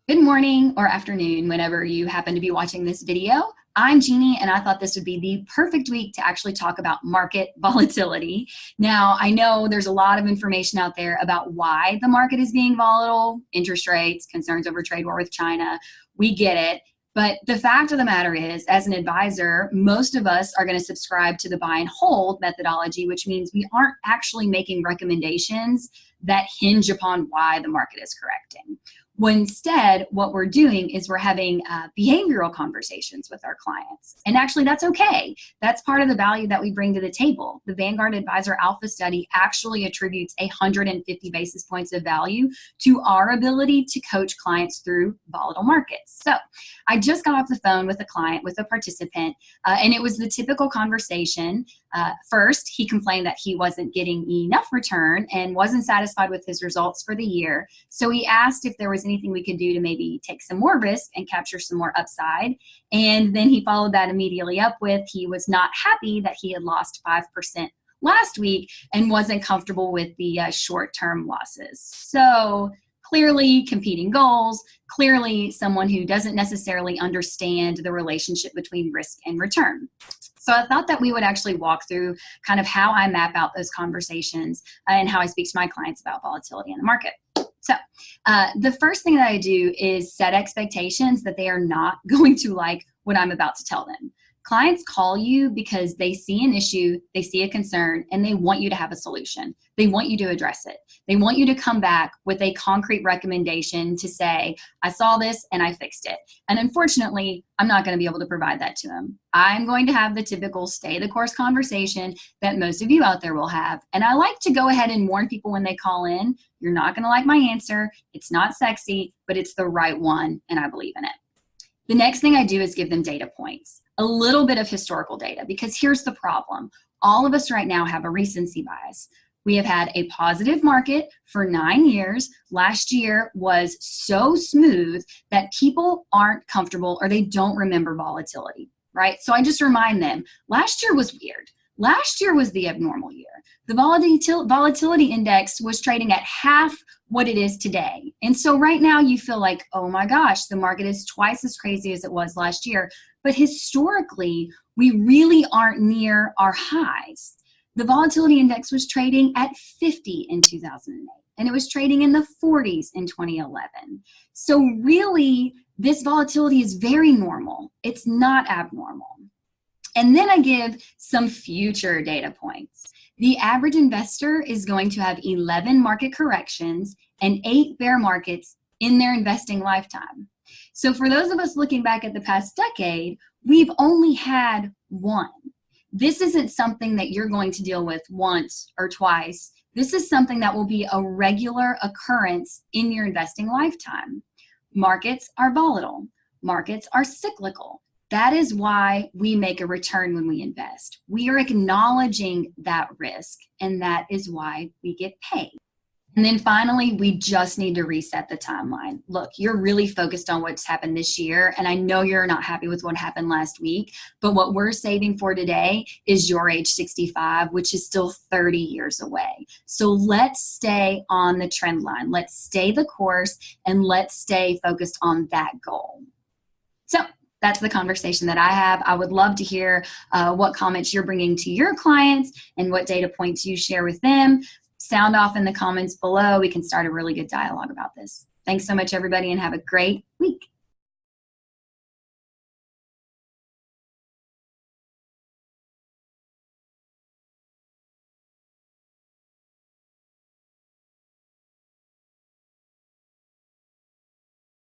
Good morning or afternoon, whenever you happen to be watching this video. I'm Jeannie, and I thought this would be the perfect week to actually talk about market volatility. Now, I know there's a lot of information out there about why the market is being volatile, interest rates, concerns over trade war with China. We get it. But the fact of the matter is, as an advisor, most of us are going to subscribe to the buy and hold methodology, which means we aren't actually making recommendations that hinge upon why the market is correcting. When instead, what we're doing is we're having behavioral conversations with our clients. And actually, that's okay. That's part of the value that we bring to the table. The Vanguard Advisor Alpha study actually attributes 150 basis points of value to our ability to coach clients through volatile markets. So I just got off the phone with a client, with a participant, and it was the typical conversation. First, he complained that he wasn't getting enough return and wasn't satisfied with his results for the year. So he asked if there was anything we could do to maybe take some more risk and capture some more upside. And then he followed that immediately up with he was not happy that he had lost 5% last week and wasn't comfortable with the short-term losses. So clearly competing goals, clearly someone who doesn't necessarily understand the relationship between risk and return. So I thought that we would actually walk through kind of how I map out those conversations and how I speak to my clients about volatility in the market. So the first thing that I do is set expectations that they are not going to like what I'm about to tell them. Clients call you because they see an issue, they see a concern, and they want you to have a solution. They want you to address it. They want you to come back with a concrete recommendation to say, I saw this and I fixed it. And unfortunately, I'm not going to be able to provide that to them. I'm going to have the typical stay the course conversation that most of you out there will have. And I like to go ahead and warn people when they call in, you're not going to like my answer. It's not sexy, but it's the right one, and I believe in it. The next thing I do is give them data points, a little bit of historical data, because here's the problem. All of us right now have a recency bias. We have had a positive market for 9 years. Last year was so smooth that people aren't comfortable or they don't remember volatility, right? So I just remind them, last year was weird. Last year was the abnormal year. The volatility index was trading at half what it is today. And so right now you feel like, oh my gosh, the market is twice as crazy as it was last year. But historically, we really aren't near our highs. The volatility index was trading at 50 in 2008, and it was trading in the 40s in 2011. So really, this volatility is very normal. It's not abnormal. And then I give some future data points. The average investor is going to have 11 market corrections and 8 bear markets in their investing lifetime. So for those of us looking back at the past decade, we've only had one. This isn't something that you're going to deal with once or twice. This is something that will be a regular occurrence in your investing lifetime. Markets are volatile. Markets are cyclical. That is why we make a return when we invest. We are acknowledging that risk, and that is why we get paid. And then finally, we just need to reset the timeline. Look, you're really focused on what's happened this year, and I know you're not happy with what happened last week, but what we're saving for today is your age 65, which is still 30 years away. So let's stay on the trend line. Let's stay the course, and let's stay focused on that goal. So that's the conversation that I have. I would love to hear what comments you're bringing to your clients and what data points you share with them. Sound off in the comments below. We can start a really good dialogue about this. Thanks so much, everybody, and have a great week.